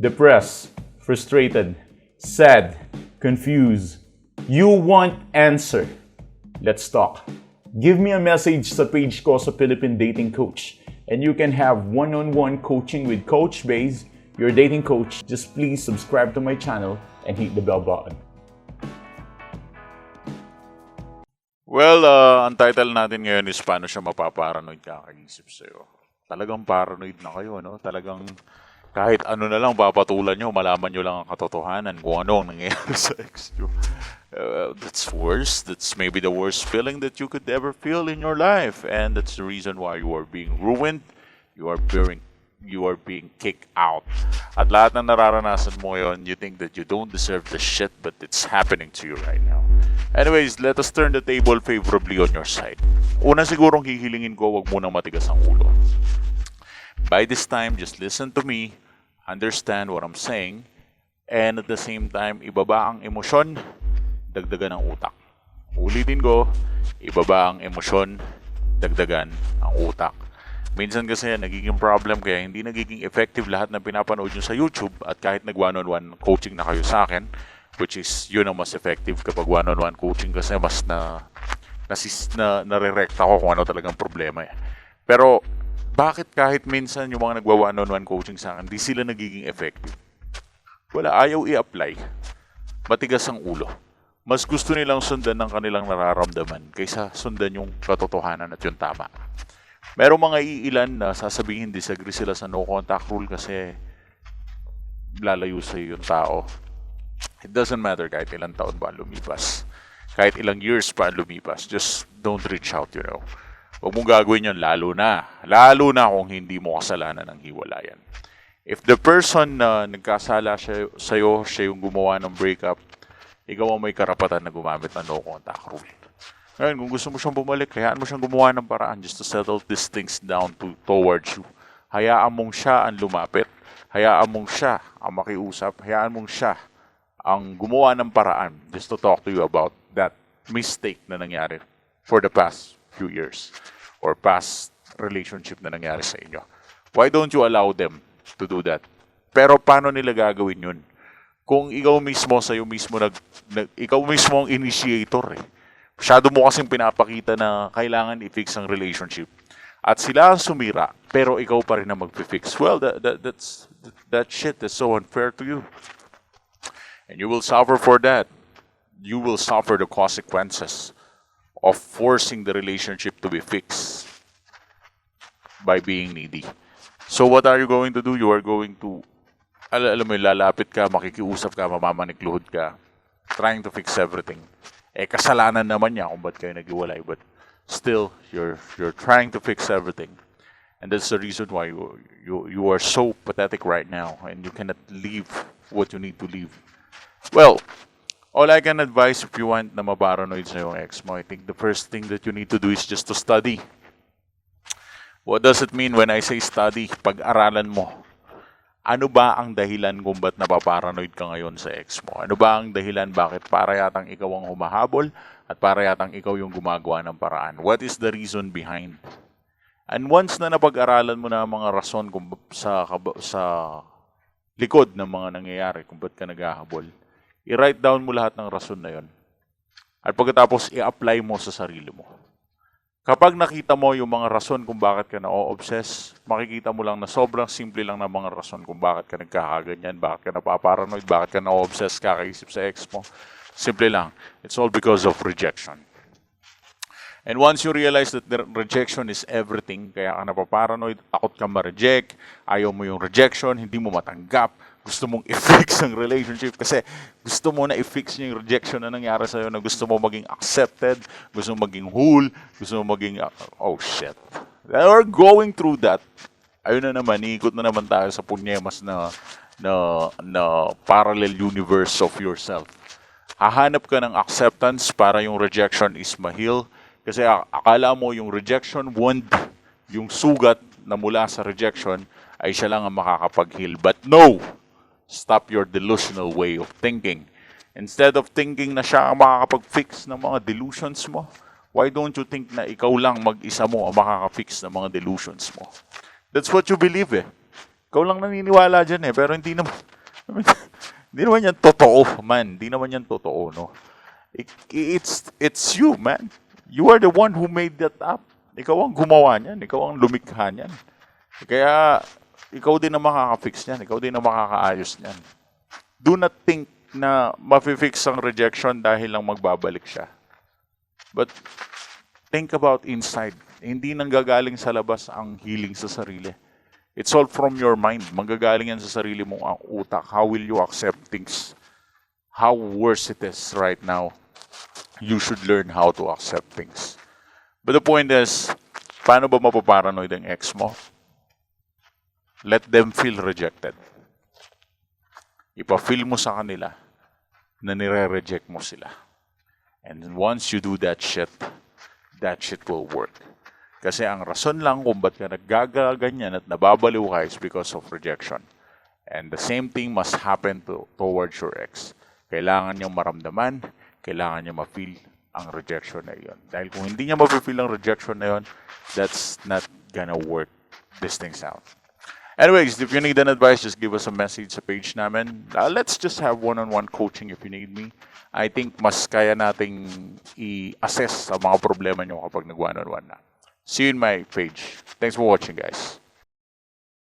depressed, frustrated, sad, confused. You want answer. Let's talk. Give me a message sa page ko sa Philippine Dating Coach and you can have one-on-one coaching with Coach Baze, your dating coach. Just please subscribe to my channel and hit the bell button. Well, ang title natin ngayon is paano siya mapaparanoid kakaisip sa'yo. Talagang paranoid na kayo, no? Talagang kahit ano na lang papatulan nyo, malaman nyo lang ang katotohanan kung ano ang nangyayari sa ex nyo. That's worse. That's maybe the worst feeling that you could ever feel in your life. And that's the reason why you are being ruined. You are being kicked out. At lahat ng nararanasan mo yon, you think that you don't deserve the shit, but it's happening to you right now. Anyways, let us turn the table favorably on your side. Una sigurong hihilingin ko, wag mo nang matigas ang ulo. By this time, just listen to me, understand what I'm saying, and at the same time, ibaba ang emosyon, dagdagan ang utak. Ulitin ko, ibaba ang emosyon, dagdagan ang utak. Minsan kasi nagiging problem kaya hindi nagiging effective lahat ng pinapanood nyo sa YouTube at kahit nag one-on-one coaching na kayo sa akin, which is yun ang mas effective kapag one-on-one coaching kasi mas nare-recta ko kung ano talagang problema eh. Pero bakit kahit minsan yung mga nagwa one-on-one coaching sa akin, di sila nagiging effective? Wala, ayaw i-apply. Matigas ang ulo. Mas gusto nilang sundan ng kanilang nararamdaman kaysa sundan yung katotohanan at yung tama. Merong mga iilan na sasabihin disagree sila sa no contact rule kasi lalayo sa yung tao. It doesn't matter kahit ilang taon pa lumipas. Kahit ilang years pa lumipas. Just don't reach out, you know. Huwag mong gagawin yun lalo na. Lalo na kung hindi mo kasalanan ng hiwalayan. If the person na nagkasala sa'yo, siya yung gumawa ng breakup, ikaw ang may karapatan na gumamit ng no contact rule. Ngayon, kung gusto mo siyang bumalik, hayaan mo siyang gumawa ng paraan just to settle these things down towards you. Hayaan mong siya ang lumapit. Hayaan mong siya ang makiusap. Hayaan mong siya ang gumawa ng paraan just to talk to you about that mistake na nangyari for the past few years or past relationship na nangyari sa inyo. Why don't you allow them to do that? Pero paano nila gagawin yun? Kung ikaw mismo, ikaw mismo ang initiator eh. Masyado mo kasing pinapakita na kailangan i-fix ang relationship. At sila ang sumira, pero ikaw pa rin ang mag-fix. Well, that shit is so unfair to you. And you will suffer for that. You will suffer the consequences of forcing the relationship to be fixed by being needy. So what are you going to do? You are going to, alam mo, lalapit ka, makikiusap ka, mamamanikluhod ka, trying to fix everything. Eh, kasalanan naman niya kung ba't kayo naghiwalay. But still, you're trying to fix everything. And that's the reason why you are so pathetic right now and you cannot leave what you need to leave. Well, all I can advise if you want na maparanoid sa yung ex mo, I think the first thing that you need to do is just to study. What does it mean when I say study? Pag-aralan mo. Ano ba ang dahilan kung ba't napaparanoid ka ngayon sa ex mo? Ano ba ang dahilan bakit para yatang ikaw ang humahabol at para yatang ikaw yung gumagawa ng paraan? What is the reason behind? And once na napag-aralan mo na ang mga rason kung sa likod ng mga nangyayari kung ba't ka naghahabol, i-write down mo lahat ng rason na yon. At pagkatapos, i-apply mo sa sarili mo. Kapag nakita mo yung mga rason kung bakit ka na-obsess, makikita mo lang na sobrang simple lang na mga rason kung bakit ka nagkakaganyan, bakit ka napaparanoid, bakit ka na-obsess kakaisip sa ex mo. Simple lang. It's all because of rejection. And once you realize that the rejection is everything, kaya ka napaparanoid, takot ka ma-reject, ayaw mo yung rejection, hindi mo matanggap, gusto mong i-fix ang relationship kasi gusto mo na i-fix yung rejection na nangyari sa'yo, na gusto mo maging accepted, gusto mo maging whole, gusto mo maging, oh shit. We're going through that. Ayun na naman, iikot na naman tayo sa punyemas na parallel universe of yourself. Hahanap ka ng acceptance para yung rejection is ma-heal. Kasi akala mo yung rejection wound, yung sugat na mula sa rejection, ay siya lang ang makakapag-heal. But no! Stop your delusional way of thinking. Instead of thinking na siya ang makakapag-fix ng mga delusions mo, why don't you think na ikaw lang mag-isa mo ang makaka-fix ng mga delusions mo? That's what you believe eh. Ikaw lang naniniwala dyan eh, pero hindi naman, hindi naman yan totoo, man. Hindi naman yan totoo, no? It's you, man. You are the one who made that up. Ikaw ang gumawa niyan. Ikaw ang lumikha niyan. Kaya, ikaw din ang makaka-fix niyan. Ikaw din ang makakaayos niyan. Do not think na mafi-fix ang rejection dahil lang magbabalik siya. But, think about inside. Hindi nanggagaling sa labas ang healing sa sarili. It's all from your mind. Manggagaling yan sa sarili mong ang utak. How will you accept things? How worse it is right now. You should learn how to accept things. But the point is, paano ba mapaparanoid ang ex mo? Let them feel rejected. Ipa-feel mo sa kanila na nire-reject mo sila. And once you do that shit will work. Kasi ang rason lang kung ba't ka naggaganyan at nababaliw ka is because of rejection. And the same thing must happen towards your ex. Kailangan niyang maramdaman, kailangan niya ma-feel ang rejection na yun. Dahil kung hindi niya ma-feel ang rejection na yun, that's not gonna work these things out. Anyways, if you need an advice, just give us a message sa page namin. Let's just have one-on-one coaching if you need me. I think mas kaya nating i-assess sa mga problema niyo kapag nag-one-on-one na. See you in my page. Thanks for watching, guys.